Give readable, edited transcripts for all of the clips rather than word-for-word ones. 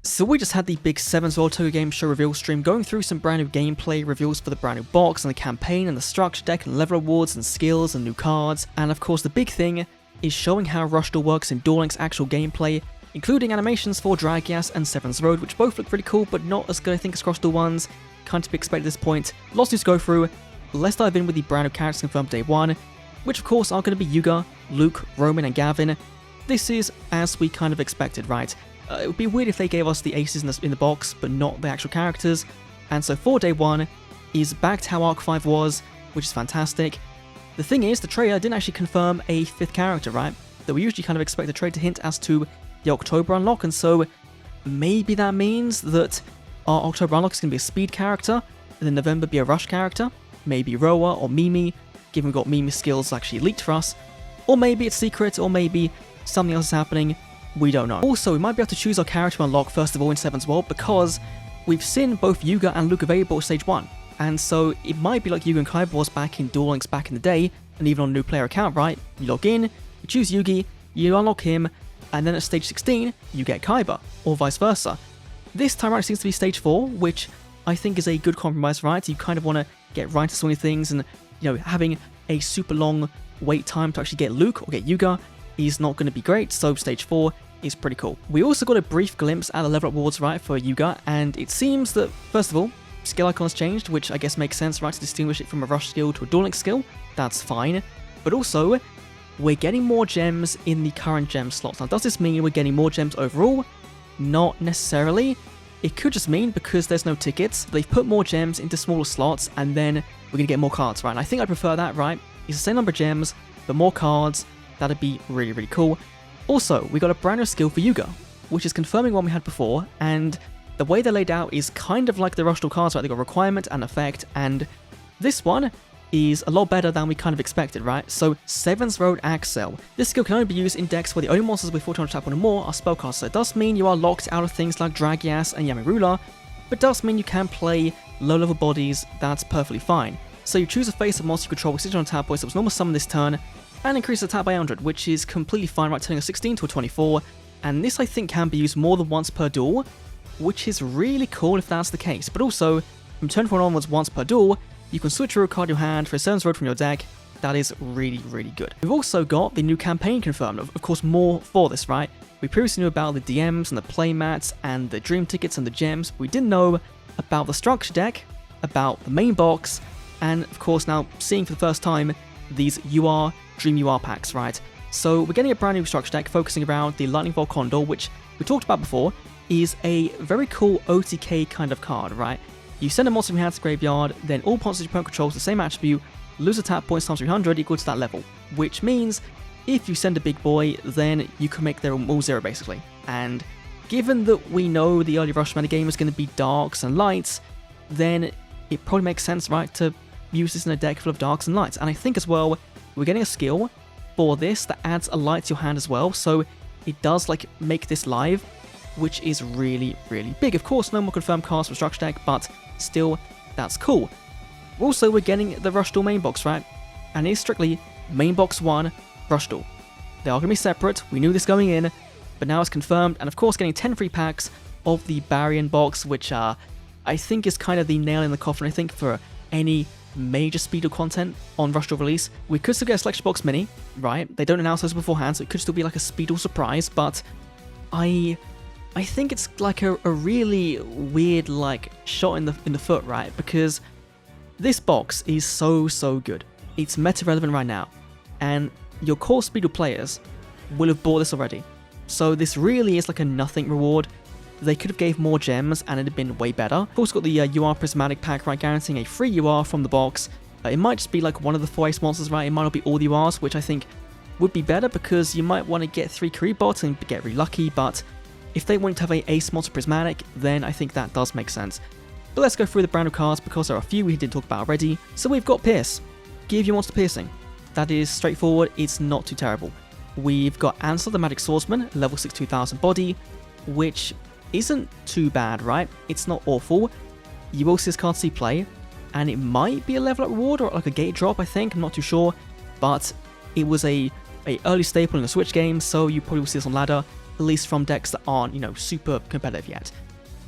So we just had the big Sevens World Tokyo Game Show reveal stream, going through some brand new gameplay, reveals for the brand new box and the campaign and the structure deck and level rewards and skills and new cards, and of course the big thing is showing how Rush Duel works in Duel Link's actual gameplay, including animations for Dragias and Seven's Road, which both look really cool but not as good I think as Cross Duel ones, kind of to be expected at this point. Lots news to go through. Let's dive in with the brand new characters confirmed day one, which of course are going to be Yuga, Luke, Roman and Gavin. This is as we kind of expected, right? It would be weird if they gave us the aces in the box, but not the actual characters. And so for day one is back to how Arc 5 was, which is fantastic. The thing is, the trailer didn't actually confirm a fifth character, right? That we usually kind of expect the trailer to hint as to the October unlock, and so maybe that means that our October unlock is going to be a speed character, and then November be a rush character, maybe Roa or Mimi, given we got Mimi's skills actually leaked for us, or maybe it's secret, or maybe something else is happening. We don't know. Also, we might be able to choose our character to unlock first of all in Seven's World, because we've seen both Yuga and Luke available at stage 1. And so it might be like Yuga and Kaiba was back in Duel Links back in the day, and even on a new player account, right? You log in, you choose Yugi, you unlock him, and then at stage 16, you get Kaiba, or vice versa. This time around it seems to be stage 4, which I think is a good compromise, right? You kind of want to get right to swing things, and having a super long wait time to actually get Luke or get Yuga is not going to be great, so stage 4 is pretty cool. We also got a brief glimpse at the level up rewards, right, for Yuga, and it seems that, first of all, skill icon has changed, which I guess makes sense, right, to distinguish it from a rush skill to a Duel Link skill. That's fine. But also, we're getting more gems in the current gem slots. Now, does this mean we're getting more gems overall? Not necessarily. It could just mean because there's no tickets, they've put more gems into smaller slots, and then we're going to get more cards, right? And I think I prefer that, right? It's the same number of gems, but more cards. That'd be really, really cool. Also, we got a brand new skill for Yuga, which is confirming one we had before, and the way they're laid out is kind of like the Rush Duel cards, right? They got requirement and effect, and this one is a lot better than we kind of expected, right? So, Seven's Road Axel. This skill can only be used in decks where the only monsters with 400 tap 1 or more are spellcasters. So it does mean you are locked out of things like Dragias and Yamirula, but does mean you can play low-level bodies. That's perfectly fine. So you choose a face of monster you control with 600 tap points that was normal summon this turn, and increase the tap by 100, which is completely fine, right, turning a 16 to a 24, and this I think can be used more than once per duel, which is really cool if that's the case. But also, from turn 4 onwards once per duel, you can switch a card in your hand for a Seven's Road from your deck. That is really, really good. We've also got the new campaign confirmed, of course more for this, right? We previously knew about the DMs and the playmats and the dream tickets and the gems, but we didn't know about the structure deck, about the main box, and of course now seeing for the first time these Dream UR packs, right? So we're getting a brand new structure deck focusing around the Lightning Bolt Condor, which we talked about before, is a very cool OTK kind of card, right? You send a monster from your hand to the graveyard, then all monsters your opponent controls the same attribute, lose a tap points times 300 equal to that level, which means if you send a big boy, then you can make their all 0 basically. And given that we know the early Rush metagame is going to be darks and lights, then it probably makes sense, right, to use this in a deck full of darks and lights. And I think as well, we're getting a skill for this that adds a light to your hand as well, so it does like make this live, which is really, really big. Of course, no more confirmed cards for structure deck, but still, that's cool. Also, we're getting the Rush Duel main box, right? And it is strictly main box 1, Rush Duel. They are going to be separate, we knew this going in, but now it's confirmed, and of course getting 10 free packs of the Barian box, which I think is kind of the nail in the coffin, I think, for any major Speedo content on Rush Duel release. We could still get a Selection Box Mini, right? They don't announce those beforehand, so it could still be like a Speedo surprise, but I think it's like a really weird like shot in the foot, right? Because this box is so good. It's meta relevant right now, and your core Speedo players will have bought this already. So this really is like a nothing reward. They could have gave more gems and it'd have been way better. Of course, got the UR Prismatic pack, right, guaranteeing a free UR from the box. It might just be like one of the 4 ace monsters, right? It might not be all the URs, which I think would be better because you might want to get 3 Karibots and get really lucky, but if they want to have a ace monster Prismatic, then I think that does make sense. But let's go through the brand new cards because there are a few we did talk about already. So we've got Pierce. Give your monster piercing. That is straightforward, it's not too terrible. We've got Ansel the Magic Swordsman, level 6 2000 body, which isn't too bad, right? It's not awful. You will see this card see play, and it might be a level up reward or like a gate drop, I think, I'm not too sure, but it was a early staple in the Switch game, so you probably will see this on ladder. at least from decks that aren't, you know, super competitive yet.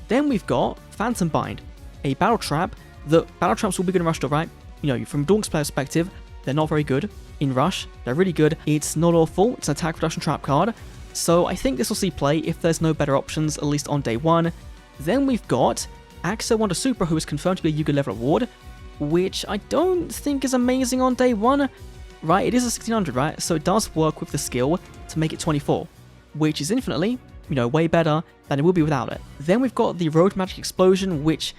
Then we've got Phantom Bind, a battle trap. The battle traps will be good in Rush Duel, right? You know, from a Duel player perspective, they're not very good. In Rush, they're really good. It's not awful. It's an attack reduction trap card. So I think this will see play if there's no better options, at least on day one. Then we've got Axo Wonder Super, who is confirmed to be a Yuga level award, which I don't think is amazing on day one. Right, it is a 1600, right? So it does work with the skill to make it 24, which is infinitely, you know, way better than it will be without it. Then we've got the Road Magic Explosion, which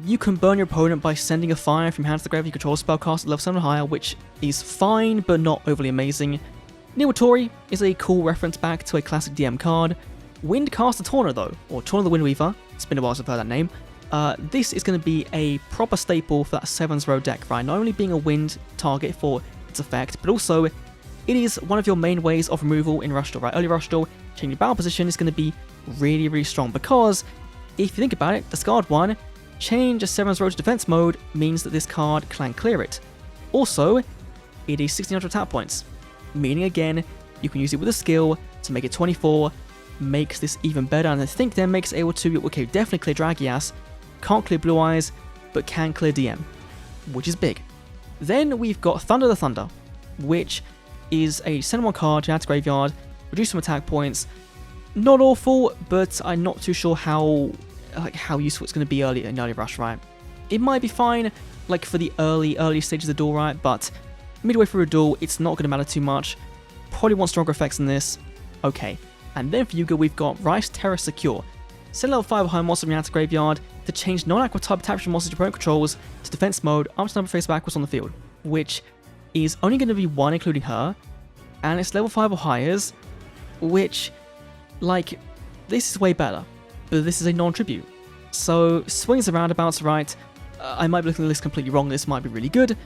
you can burn your opponent by sending a fire from hand to the grave. You control spellcast at level 7 or higher, which is fine, but not overly amazing. Niwatori is a cool reference back to a classic DM card. Windcaster Torna, though, or Torna the Windweaver, it's been a while since I've heard that name. This is going to be a proper staple for that 7's row deck, right? Not only being a wind target for its effect, but also it is one of your main ways of removal in Rush Duel, right? Early Rush Duel, changing battle position is going to be really, really strong, because if you think about it, discard one, change a 7's row to defense mode means that this card can clear it. Also, it is 1600 attack points, meaning again, you can use it with a skill to make it 24, makes this even better, and I think then makes it able to, okay, definitely clear Dragias, can't clear Blue Eyes, but can clear DM, which is big. Then we've got Thunder the Thunder, which is a send one card, add to graveyard, reduce some attack points. Not awful, but I'm not too sure how useful it's going to be in early Rush, right? It might be fine, like for the early stages of the duel, right? But midway through a duel, it's not going to matter too much. Probably want stronger effects than this. Okay. And then for Yuga, we've got Rice Terror Secure. Send level 5 or higher monster from to graveyard to change non-aqua type attachment monsters your opponent controls to defense mode up to number face backwards on the field, which is only going to be one, including her, and it's level 5 or higher, which, like, this is way better, but this is a non-tribute. So, swings and roundabouts, right? I might be looking at the list completely wrong, this might be really good,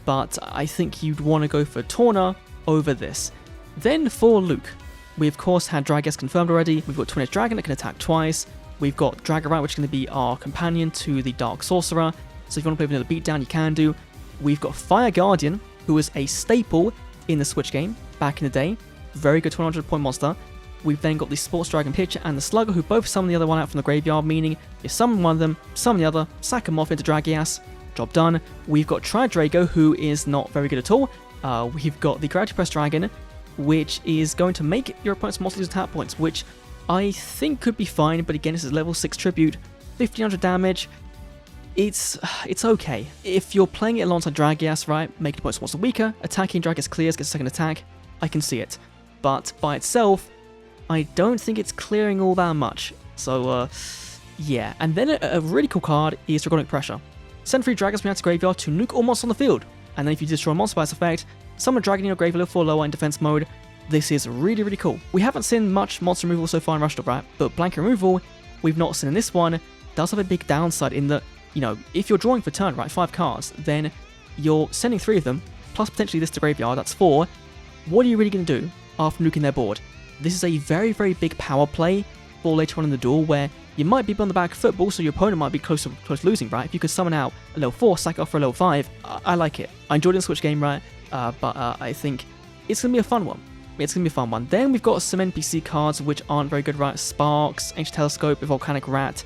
but I think you'd want to go for Torna over this. Then for Luke, we of course had Dragas confirmed already, we've got Twin Edge Dragon that can attack twice, we've got Dragonite, which is going to be our companion to the Dark Sorcerer, so if you want to play with another beatdown, you can do. We've got Fire Guardian, who was a staple in the Switch game back in the day, very good 200 point monster. We've then got the Sports Dragon Pitcher and the Slugger, who both summon the other one out from the graveyard, meaning you summon one of them, summon the other, sack them off into Dragias, job done. We've got Tri-Drago, who is not very good at all. We've got the Gravity Press Dragon, which is going to make your opponent's monster lose attack points, which I think could be fine, but again, this is level 6 tribute, 1500 damage. It's okay. If you're playing it alongside Dragias, right, making the opponent's monster weaker, attacking Dragias clears, gets a second attack, I can see it. But by itself, I don't think it's clearing all that much. So, yeah. And then a really cool card is Dragonic Pressure. Send 3 Dragons from your graveyard to nuke all monsters on the field. And then if you destroy a monster by its effect, summon a dragon in your graveyard level 4 lower in defense mode. This is really, really cool. We haven't seen much monster removal so far in Rush Duel, right? But blanket removal, we've not seen in this one, does have a big downside in that, you know, if you're drawing for turn, right, 5 cards, then you're sending 3 of them, plus potentially this to graveyard, that's 4. What are you really going to do after nuking their board? This is a very, very big power play for later on in the duel, where you might be on the back foot, but also your opponent might be close to losing, right? If you could summon out a level 4, sack it off for a level 5, I like it. I enjoyed it in the Switch game, right? But I think it's going to be a fun one. It's going to be a fun one. Then we've got some NPC cards which aren't very good, right? Sparks, Ancient Telescope, Volcanic Rat.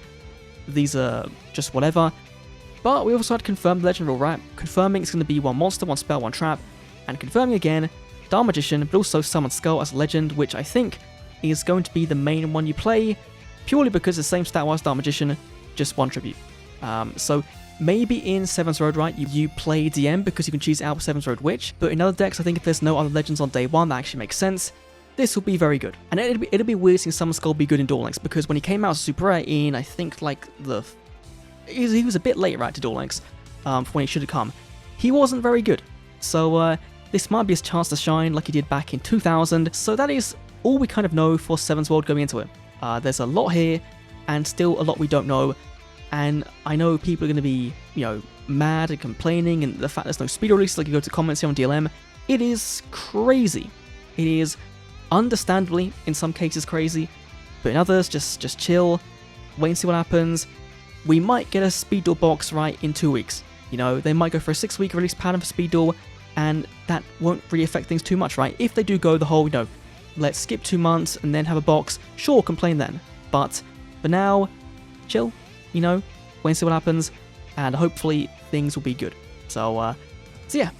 These are just whatever. But we also had confirmed Legend Rule, right? Confirming it's going to be 1 monster, 1 spell, 1 trap. And confirming again, Dark Magician, but also Summon Skull as Legend, which I think is going to be the main one you play, purely because it's the same stat-wise Dark Magician, just 1 tribute. So maybe in Seven's Road, right, you play DM because you can choose out Seven's Road Witch, but in other decks, I think if there's no other legends on day 1, that actually makes sense. This will be very good. And it'll be weird seeing Summon Skull be good in Duel Links, because when he came out as Super Rare in, I think, like, he was a bit late, right, to Duel Links, for when he should have come. He wasn't very good. So, this might be his chance to shine like he did back in 2000. So that is all we kind of know for Seven's World going into it. There's a lot here, and still a lot we don't know. And I know people are going to be, you know, mad and complaining, and the fact there's no speed release, like you go to comments here on DLM, it is crazy. It is understandably, in some cases, crazy, but in others, just chill, wait and see what happens. We might get a Speed Duel box, right, in 2 weeks. You know, they might go for a 6-week release pattern for Speed Duel, and that won't really affect things too much, right? If they do go the whole, you know, let's skip 2 months and then have a box, sure, complain then. But for now, chill, you know, wait and see what happens, and hopefully things will be good. So yeah,